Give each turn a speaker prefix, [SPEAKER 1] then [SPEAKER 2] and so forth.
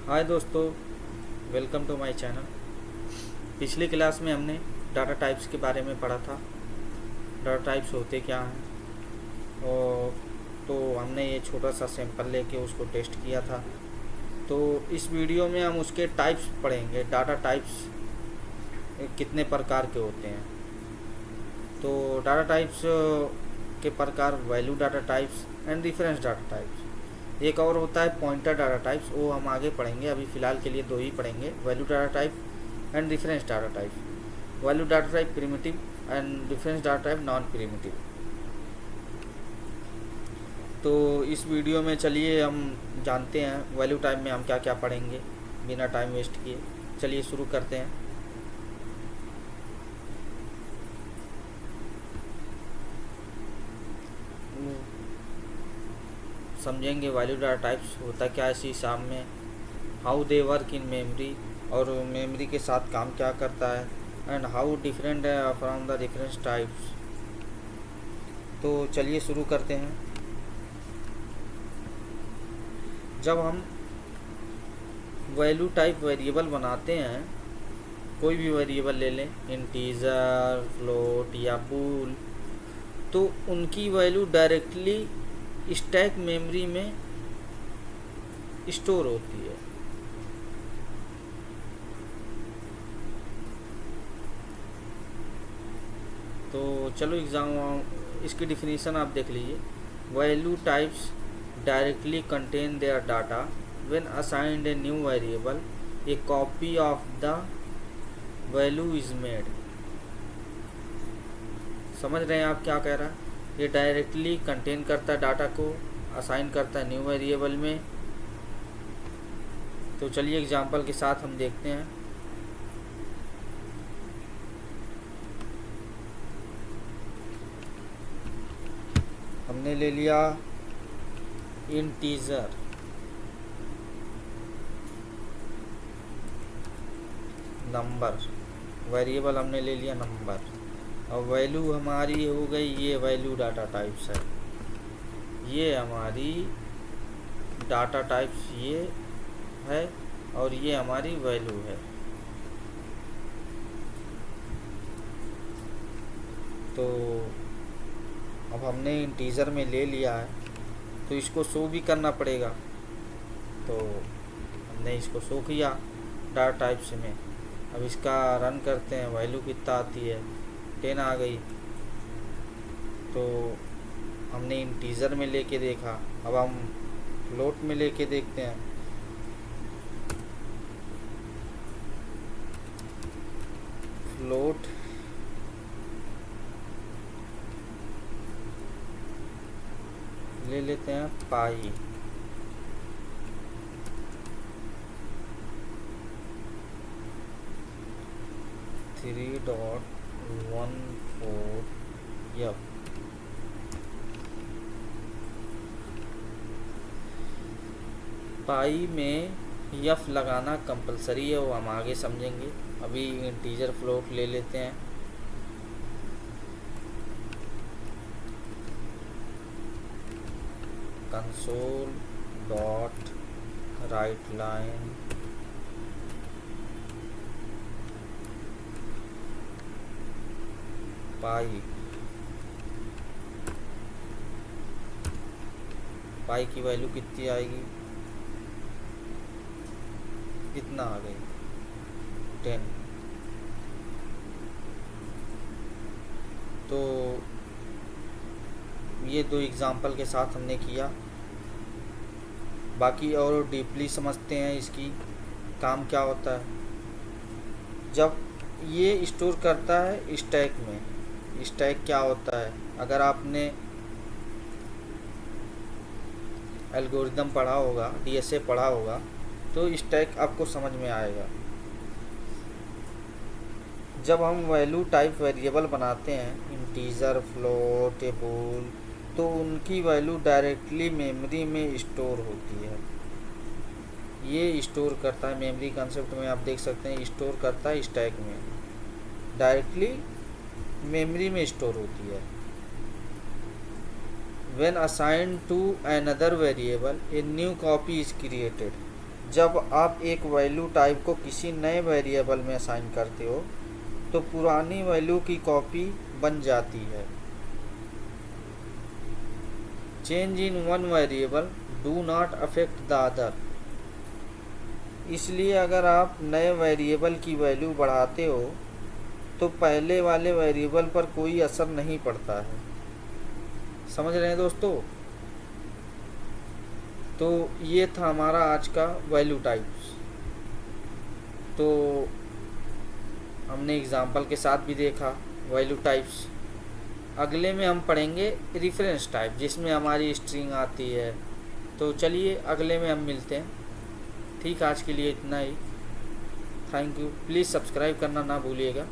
[SPEAKER 1] हाय दोस्तों, welcome to my channel. पिछली class में हमने डाटा टाइप्स के बारे में पढ़ा था। डाटा टाइप्स होते क्या हैं, और तो हमने ये छोटा सा सैंपल लेके उसको टेस्ट किया था। तो इस वीडियो में हम उसके टाइप्स पढ़ेंगे। डाटा टाइप्स कितने प्रकार के होते हैं। तो डाटा टाइप्स के प्रकार value data types and reference data types. एक और होता है पॉइंटर डाटा टाइप्स, वो हम आगे पढ़ेंगे। अभी फ़िलहाल के लिए दो ही पढ़ेंगे, value data type and reference data type. Value data type primitive and reference data type non primitive. तो इस वीडियो में चलिए हम जानते हैं वैल्यू टाइप में हम क्या क्या पढ़ेंगे बिना टाइम वेस्ट किए। चलिए शुरू करते हैं। समझेंगे वैल्यू डाटा टाइप्स होता क्या है इसी हिसाब में, how they work in memory, और मेमोरी के साथ काम क्या करता है, एंड हाउ डिफरेंट है फ्रॉम द डिफरेंट टाइप्स। तो चलिए शुरू करते हैं। जब हम वैल्यू टाइप वेरिएबल बनाते हैं, कोई भी वेरिएबल ले लें, इंटीजर, फ्लोट या बूल, तो उनकी वैल्यू डायरेक्टली स्टैक मेमोरी में स्टोर होती है। तो चलो इसकी डिफिनीशन आप देख लीजिए। Value types directly contain their data when assigned a new variable a copy of the value is made. समझ रहे हैं आप क्या कह रहा है? ये डायरेक्टली कंटेन करता है डाटा को, असाइन करता है न्यू वेरिएबल में। तो चलिए एग्जांपल के साथ हम देखते हैं। हमने ले लिया इंटीजर, नंबर, वेरिएबल हमने ले लिया नंबर, और वैल्यू हमारी हो गई, ये वैल्यू डाटा टाइप्स है। ये हमारी डाटा टाइप्स ये है, और ये हमारी वैल्यू है। तो अब हमने इंटीजर में ले लिया है, तो इसको शो भी करना पड़ेगा। तो हमने इसको शो किया डाटा टाइप्स में। अब इसका रन करते हैं, वैल्यू कितना आती है, 10 आ गई। तो हमने इंटीजर में लेके देखा, अब हम फ्लोट में लेके देखते हैं। फ्लोट ले लेते हैं पाई। थ्री डॉट 14 यप। पाई में यफ लगाना कंपलसरी है, वो हम आगे समझेंगे। अभी इंटीजर फ्लोट ले लेते हैं। कंसोल डॉट राइट लाइन पाई। पाई की वैल्यू कितनी आएगी, कितना आ गई, 10। तो ये दो एग्जांपल के साथ हमने किया। बाकी और डीपली समझते हैं इसकी काम क्या होता है। जब ये स्टोर करता है स्टैक में, स्टैक क्या होता है, अगर आपने एल्गोरिदम पढ़ा होगा, डीएसए पढ़ा होगा, तो स्टैक आपको समझ में आएगा। जब हम वैल्यू टाइप वेरिएबल बनाते हैं, इंटीजर, फ्लोट, बूल, तो उनकी वैल्यू डायरेक्टली मेमोरी में स्टोर होती है। ये स्टोर करता है मेमोरी कंसेप्ट में, आप देख सकते हैं स्टोर करता है स्टैक में, डायरेक्टली मेमोरी में स्टोर होती है। When assigned to another variable, a new copy is created. जब आप एक वैल्यू टाइप को किसी नए वेरिएबल में असाइन करते हो तो पुरानी वैल्यू की कॉपी बन जाती है। Change in one variable do not affect the other. इसलिए अगर आप नए वेरिएबल की वैल्यू बढ़ाते हो तो पहले वाले वेरिएबल पर कोई असर नहीं पड़ता है। समझ रहे हैं दोस्तों? तो ये था हमारा आज का वैल्यू टाइप्स। तो हमने एग्जाम्पल के साथ भी देखा वैल्यू टाइप्स। अगले में हम पढ़ेंगे रेफरेंस टाइप, जिसमें हमारी स्ट्रिंग आती है। तो चलिए अगले में हम मिलते हैं। ठीक, आज के लिए इतना ही। Thank you. प्लीज़ सब्सक्राइब करना ना भूलिएगा।